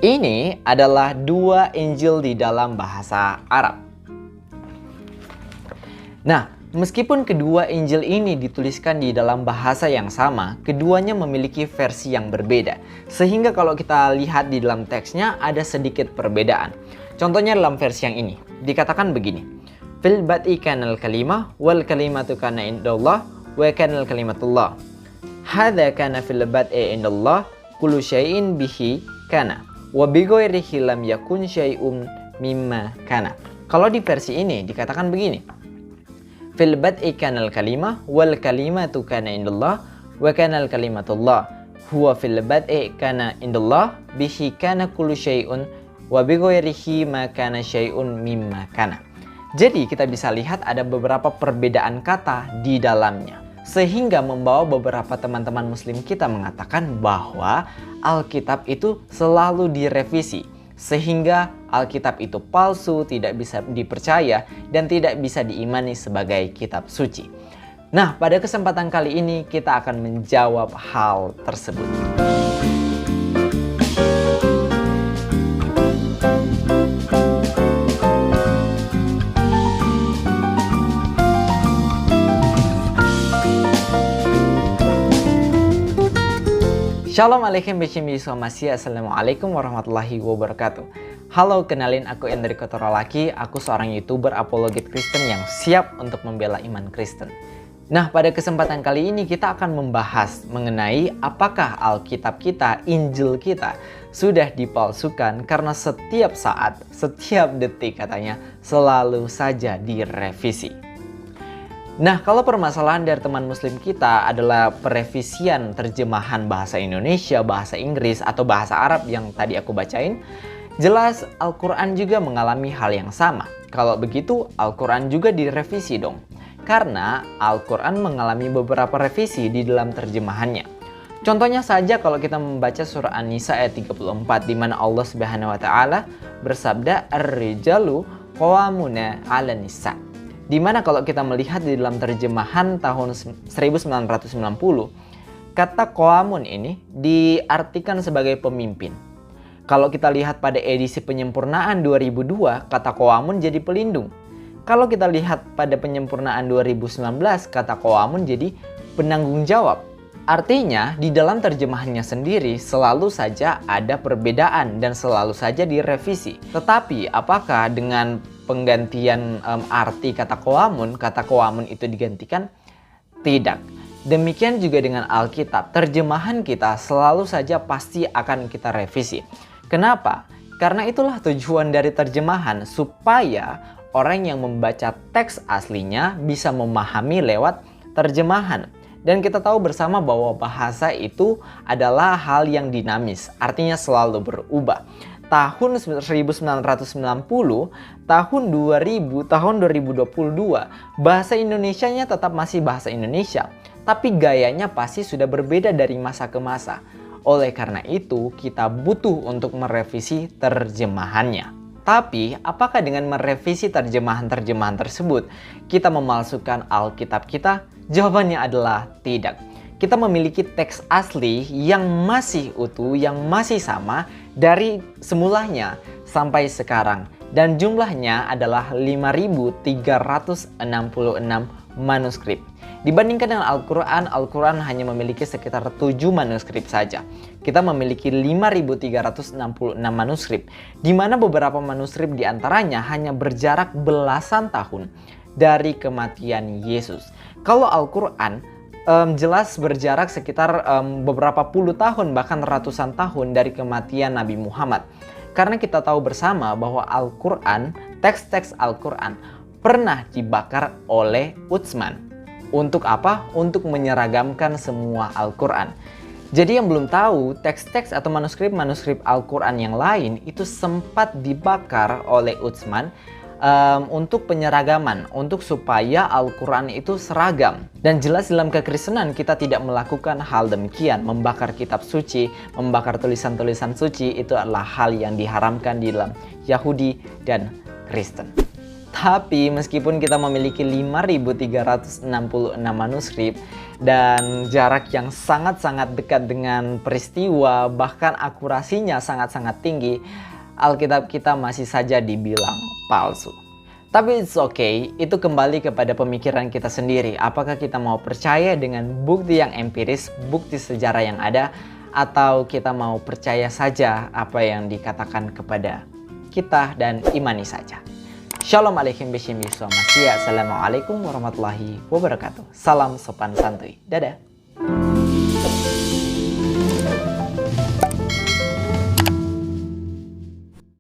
Ini adalah dua Injil di dalam bahasa Arab. Nah, meskipun kedua Injil ini dituliskan di dalam bahasa yang sama, keduanya memiliki versi yang berbeda. Sehingga kalau kita lihat di dalam teksnya ada sedikit perbedaan. Contohnya dalam versi yang ini, dikatakan begini. Fil bad'i kanal kalimah wal kalimatu kana indallah wa kanal kalimatullah. Hadza kana fil bad'i indallah kullu syai'in bihi kana. Wa bighairihi lam yakun syai'un mimma kana. Kalau di versi ini dikatakan begini. Fil bad'i kanal kalimah wal kalimatu kana indallah wa kanal kalimatullah. Huwa fil bad'i kana indallah bihi kana kullu syai'un wa bighairihi ma kana syai'un mimma kana. Jadi kita bisa lihat ada beberapa perbedaan kata di dalamnya. Sehingga membawa beberapa teman-teman muslim kita mengatakan bahwa Alkitab itu selalu direvisi. Sehingga Alkitab itu palsu, tidak bisa dipercaya, dan tidak bisa diimani sebagai kitab suci. Nah, pada kesempatan kali ini kita akan menjawab hal tersebut. Shalom alaikum Assalamualaikum warahmatullahi wabarakatuh. Halo, kenalin aku Enrico Torolaki. Aku seorang YouTuber apologet Kristen yang siap untuk membela iman Kristen. Nah, pada kesempatan kali ini kita akan membahas mengenai apakah Alkitab kita, Injil kita sudah dipalsukan karena setiap saat, setiap detik katanya selalu saja direvisi. Nah, kalau permasalahan dari teman muslim kita adalah perevisian terjemahan bahasa Indonesia, bahasa Inggris, atau bahasa Arab yang tadi aku bacain, jelas Al-Quran juga mengalami hal yang sama. Kalau begitu, Al-Quran juga direvisi dong. Karena Al-Quran mengalami beberapa revisi di dalam terjemahannya. Contohnya saja kalau kita membaca surah An-Nisa ayat 34, di mana Allah Subhanahu wa Ta'ala bersabda, "Ar-rijalu qawwamuna 'alan nisa." Dimana kalau kita melihat di dalam terjemahan tahun 1990, kata qawamun ini diartikan sebagai pemimpin. Kalau kita lihat pada edisi penyempurnaan 2002, kata qawamun jadi pelindung. Kalau kita lihat pada penyempurnaan 2019, kata qawamun jadi penanggung jawab. Artinya, di dalam terjemahannya sendiri selalu saja ada perbedaan dan selalu saja direvisi. Tetapi, apakah dengan penggantian arti kata qawamun itu digantikan? Tidak. Demikian juga dengan Alkitab, terjemahan kita selalu saja pasti akan kita revisi. Kenapa? Karena itulah tujuan dari terjemahan, supaya orang yang membaca teks aslinya bisa memahami lewat terjemahan. Dan kita tahu bersama bahwa bahasa itu adalah hal yang dinamis, artinya selalu berubah. Tahun 1990, tahun 2000, tahun 2022, bahasa Indonesianya tetap masih bahasa Indonesia, tapi gayanya pasti sudah berbeda dari masa ke masa. Oleh karena itu, kita butuh untuk merevisi terjemahannya. Tapi, apakah dengan merevisi terjemahan-terjemahan tersebut, kita memalsukan Alkitab kita? Jawabannya adalah tidak. Kita memiliki teks asli yang masih utuh, yang masih sama dari semulanya sampai sekarang. Dan jumlahnya adalah 5.366 manuskrip. Dibandingkan dengan Al-Quran, Al-Quran hanya memiliki sekitar 7 manuskrip saja. Kita memiliki 5.366 manuskrip, di mana beberapa manuskrip diantaranya hanya berjarak belasan tahun dari kematian Yesus. Kalau Al-Quran jelas berjarak sekitar beberapa puluh tahun, bahkan ratusan tahun dari kematian Nabi Muhammad. Karena kita tahu bersama bahwa Al-Quran, teks-teks Al-Quran pernah dibakar oleh Utsman. Untuk apa? Untuk menyeragamkan semua Al-Quran. Jadi yang belum tahu, teks-teks atau manuskrip-manuskrip Al-Quran yang lain itu sempat dibakar oleh Utsman untuk penyeragaman, untuk supaya Al-Quran itu seragam. Dan jelas dalam kekristenan kita tidak melakukan hal demikian. Membakar kitab suci, membakar tulisan-tulisan suci itu adalah hal yang diharamkan di dalam Yahudi dan Kristen. Tapi meskipun kita memiliki 5.366 manuskrip dan jarak yang sangat-sangat dekat dengan peristiwa, bahkan akurasinya sangat-sangat tinggi, Alkitab kita masih saja dibilang palsu. Tapi it's okay, itu kembali kepada pemikiran kita sendiri. Apakah kita mau percaya dengan bukti yang empiris, bukti sejarah yang ada, atau kita mau percaya saja apa yang dikatakan kepada kita dan imani saja. Shalom Aleichem Beshem Yeshua Mashiach. Assalamualaikum warahmatullahi wabarakatuh. Salam sopan santuy. Dadah.